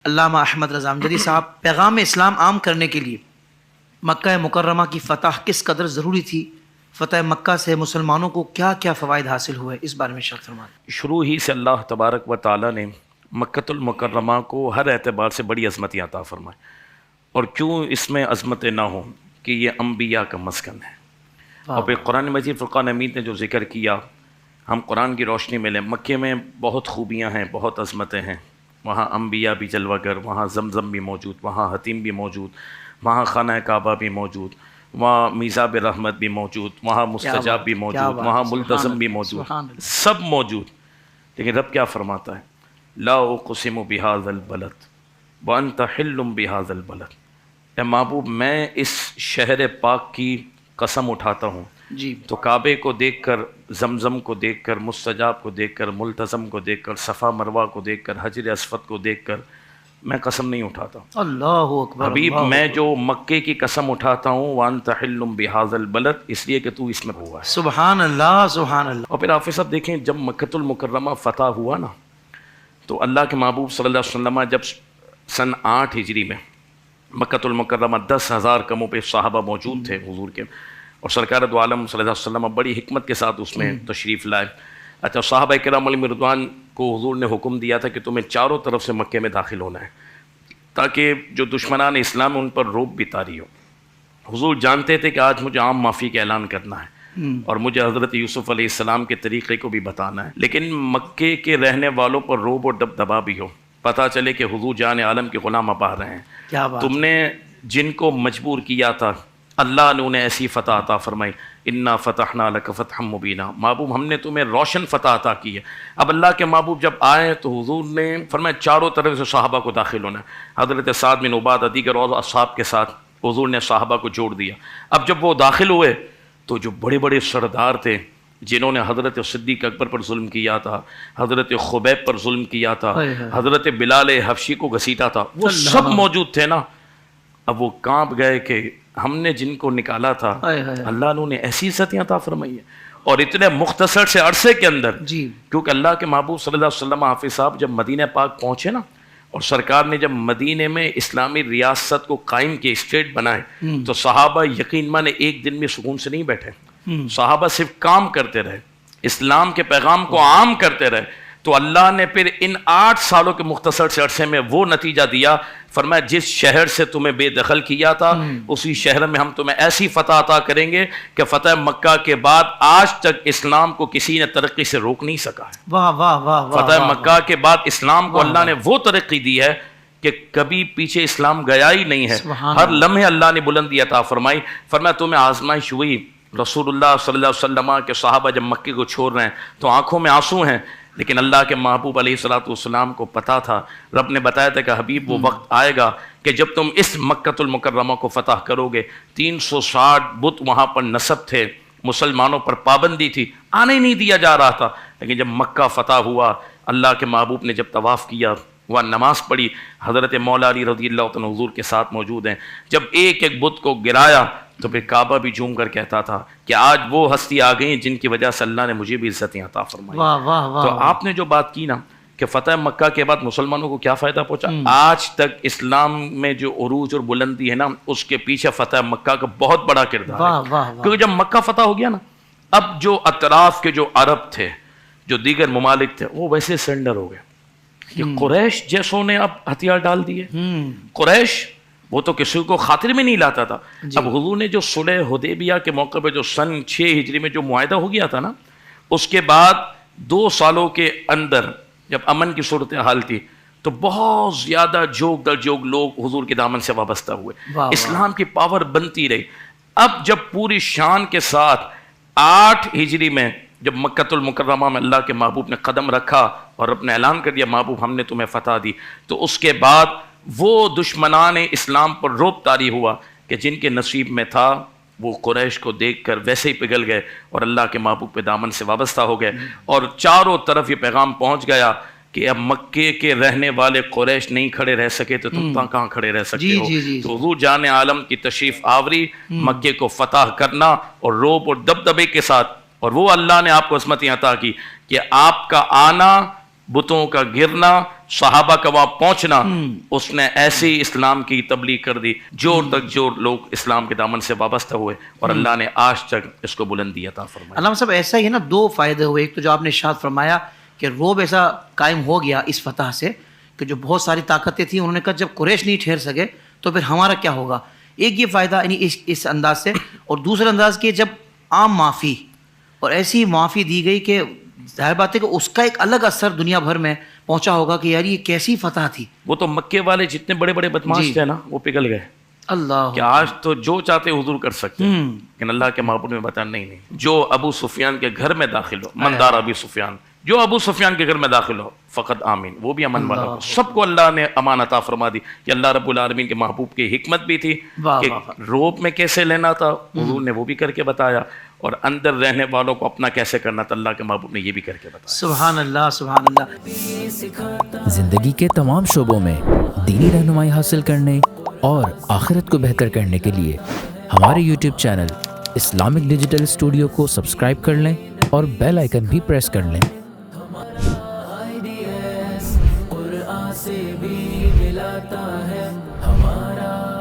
علامہ احمد رضا امجدی صاحب، پیغام اسلام عام کرنے کے لیے مکہ مکرمہ کی فتح کس قدر ضروری تھی؟ فتح مکہ سے مسلمانوں کو کیا کیا فوائد حاصل ہوئے، اس بارے میں شرح فرمائیں۔ شروع ہی سے اللہ تبارک و تعالیٰ نے مکۃ المکرمہ کو ہر اعتبار سے بڑی عظمتیں عطا فرمائیں، اور کیوں اس میں عظمتیں نہ ہوں کہ یہ انبیاء کا مسکن ہے۔ اور پھر قرآن مجید فرقان حمید نے جو ذکر کیا، ہم قرآن کی روشنی میں لیں، مکے میں بہت خوبیاں ہیں، بہت عظمتیں ہیں، وہاں انبیاء بھی جلوہ گر، وہاں زمزم بھی موجود، وہاں حتیم بھی موجود، وہاں خانہ کعبہ بھی موجود، وہاں میزاب رحمت بھی موجود، وہاں مستجاب بھی موجود، وہاں ملتزم بھی موجود، سب موجود۔ لیکن رب کیا فرماتا ہے؟ لا اقسم بہذا البلد وانت حل بہذا البلد، اے محبوب میں اس شہر پاک کی قسم اٹھاتا ہوں جی، تو کعبے کو دیکھ کر، زمزم کو دیکھ کر، مستجاب کو دیکھ کر، ملتزم کو دیکھ کر، صفا مروہ کو دیکھ کر، حجر اسود کو دیکھ کر میں قسم نہیں اٹھاتا۔ اللہ اکبر، حبیب اللہ میں اکبر۔ جو مکے کی قسم اٹھاتا ہوں وانت حل بہذا البلد، اس لیے کہ تو اس میں ہوا ہے۔ سبحان اللہ، سبحان اللہ۔ اور پھر حافظ صاحب دیکھیں، جب مکۃ المکرمہ فتح ہوا نا، تو اللہ کے محبوب صلی اللہ علیہ وسلم جب سن 8 ہجری میں مکۃ المکرمہ 10,000 کم و بیش صحابہ موجود تھے حضور کے، اور سرکار دو عالم صلی اللہ علیہ وسلم بڑی حکمت کے ساتھ اس میں تشریف لائے۔ اچھا، صحابہ کرام علیہم رضوان کو حضور نے حکم دیا تھا کہ تمہیں چاروں طرف سے مکے میں داخل ہونا ہے، تاکہ جو دشمنان اسلام ان پر رعب بھی طاری ہو۔ حضور جانتے تھے کہ آج مجھے عام معافی کا اعلان کرنا ہے، اور مجھے حضرت یوسف علیہ السلام کے طریقے کو بھی بتانا ہے، لیکن مکے کے رہنے والوں پر رعب اور دبدبا بھی ہو، پتہ چلے کہ حضور جان عالم کے غلام اب آ رہے ہیں۔ کیا بات! تم نے جن کو مجبور کیا تھا، اللہ نے انہیں ایسی فتح عطا فرمائی، انا فتحنا لک فتحا مبینا۔ محبوب ہم نے تمہیں روشن فتح عطا کی ہے۔ اب اللہ کے محبوب جب آئے تو حضور نے فرمایا چاروں طرف سے صحابہ کو داخل ہونا ہے۔ حضرت سعد بن عبادہ دیگر اور اصحاب کے ساتھ حضور نے صحابہ کو جوڑ دیا۔ اب جب وہ داخل ہوئے تو جو بڑے بڑے سردار تھے جنہوں نے حضرت صدیق اکبر پر ظلم کیا تھا، حضرت خبیب پر ظلم کیا تھا، حضرت بلال حبشی کو گھسیٹا تھا، وہ سب موجود تھے نا۔ اب وہ کانپ گئے کہ ہم نے جن کو نکالا تھا اللہ نے انہیں ایسی عزتیں عطا فرمائی ہے، اور اتنے مختصر سے عرصے کے اندر۔ جی، کیونکہ اللہ کے محبوب صلی اللہ علیہ وسلم حافظ صاحب جب مدینہ پاک پہنچے نا، اور سرکار نے جب مدینے میں اسلامی ریاست کو قائم کیا، اسٹیٹ بنائے، تو صحابہ یقین مانے ایک دن میں سکون سے نہیں بیٹھے، صحابہ صرف کام کرتے رہے، اسلام کے پیغام کو عام کرتے رہے۔ تو اللہ نے پھر ان 8 سالوں کے مختصر سے عرصے میں وہ نتیجہ دیا، فرمایا جس شہر سے تمہیں بے دخل کیا تھا اسی شہر میں ہم تمہیں ایسی فتح عطا کریں گے کہ فتح مکہ کے بعد آج تک اسلام کو کسی نے ترقی سے روک نہیں سکا ہے۔ واہ واہ واہ واہ! فتح مکہ کے بعد اسلام کو اللہ نے وہ ترقی دی ہے کہ کبھی پیچھے اسلام گیا ہی نہیں ہے، ہر لمحے اللہ نے بلندی عطا فرمائی۔ فرمایا تمہیں آزمائش ہوئی، رسول اللہ صلی اللہ علیہ وسلم کے صحابہ جب مکے کو چھوڑ رہے ہیں تو آنکھوں میں آنسو ہیں، لیکن اللہ کے محبوب علیہ الصلوۃ والسلام کو پتا تھا، رب نے بتایا تھا کہ حبیب وہ وقت آئے گا کہ جب تم اس مکۃ المکرمہ کو فتح کرو گے۔ 360 بت وہاں پر نصب تھے، مسلمانوں پر پابندی تھی، آنے نہیں دیا جا رہا تھا، لیکن جب مکہ فتح ہوا، اللہ کے محبوب نے جب طواف کیا، وہاں نماز پڑھی، حضرت مولا علی رضی اللہ عنہ حضور کے ساتھ موجود ہیں، جب ایک ایک بت کو گرایا تو پھر کعبہ بھی جھوم کر کہتا تھا کہ آج وہ ہستی آ گئی جن کی وجہ سے اللہ نے مجھے بھی عزتیں عطا فرمائی۔ واہ واہ واہ! تو آپ نے جو بات کی نا کہ فتح مکہ کے بعد مسلمانوں کو کیا فائدہ پہنچا، آج تک اسلام میں جو عروج اور بلندی ہے نا، اس کے پیچھے فتح مکہ کا بہت بڑا کردار ہے۔ کیونکہ جب مکہ فتح ہو گیا نا، اب جو اطراف کے جو عرب تھے، جو دیگر ممالک تھے، وہ ویسے سرنڈر ہو گئے کہ قریش جیسوں نے اب ہتھیار ڈال دیے۔ قریش وہ تو کسی کو خاطر میں نہیں لاتا تھا۔ اب حضور نے جو صلح حدیبیہ کے موقع پہ جو سن 6 ہجری میں جو معاہدہ ہو گیا تھا نا، اس کے بعد 2 سالوں کے اندر جب امن کی صورتحال تھی تو بہت زیادہ جوگ در جوگ لوگ حضور کے دامن سے وابستہ ہوئے، اسلام کی پاور بنتی رہی۔ اب جب پوری شان کے ساتھ 8 ہجری میں جب مکۃ المکرمہ میں اللہ کے محبوب نے قدم رکھا اور اپنے اعلان کر دیا محبوب ہم نے تمہیں فتح دی، تو اس کے بعد وہ دشمنان اسلام پر رعب طاری ہوا کہ جن کے نصیب میں تھا وہ قریش کو دیکھ کر ویسے ہی پگھل گئے اور اللہ کے محبوب پہ دامن سے وابستہ ہو گئے، اور چاروں طرف یہ پیغام پہنچ گیا کہ اب مکے کے رہنے والے قریش نہیں کھڑے رہ سکے تو تم کہاں کھڑے رہ سکتے ہو۔ تو حضور جان عالم کی تشریف آوری، مکے کو فتح کرنا اور رعب اور دبدبے کے ساتھ، اور وہ اللہ نے آپ کو عظمتیں عطا کی کہ آپ کا آنا بتوں کا گرنا، صحابہ کا وہاں پہنچنا، اس نے ایسی اسلام کی تبلیغ کر دی جو لوگ اسلام کے دامن سے وابستہ ہوئے، اور اللہ نے آج تک اس کو بلندی عطا فرمائی۔ علامہ صاحب ایسا ہی ہے نا، دو فائدے ہوئے، ایک تو جو آپ نے ارشاد فرمایا کہ روب ایسا قائم ہو گیا اس فتح سے کہ جو بہت ساری طاقتیں تھیں انہوں نے کہا جب قریش نہیں ٹھہر سکے تو پھر ہمارا کیا ہوگا، ایک یہ فائدہ یعنی اس انداز سے، اور دوسرا انداز کہ جب عام معافی اور ایسی معافی دی گئی کہ ظاہر بات ہے کہ اس کا ایک الگ اثر دنیا بھر میں پہنچا ہوگا کہ یار یہ کیسی فتح تھی۔ وہ تو مکے والے جتنے بڑے بڑے بدماش تھے نا وہ پگھل گئے، اللہ کہ آج تو جو چاہتے حضور کر سکتے ہیں، لیکن اللہ کے محبوب نے بتایا نہیں، جو ابو سفیان کے گھر میں داخل ہو، مندار ابی سفیان، جو ابو سفیان کے گھر میں داخل ہو فقط آمین، وہ بھی امن والا ہو۔ سب کو اللہ نے امان عطا فرما دی، کہ اللہ رب العالمین کے محبوب کی حکمت بھی تھی کہ روب میں کیسے لینا تھا، حضور نے وہ بھی کر کے بتایا، اور اندر رہنے والوں کو اپنا کیسے کرنا تھا، اللہ کے محبوب نے یہ بھی کر کے بتایا۔ سبحان اللہ، سبحان اللہ۔ زندگی کے تمام شعبوں میں دینی رہنمائی حاصل کرنے اور آخرت کو بہتر کرنے کے لیے ہمارے YouTube channel Islamic digital studio کو سبسکرائب کر لیں اور بیل آئیکن بھی پریس کر لیں۔ قرآن سے بھی ملاتا ہے ہمارا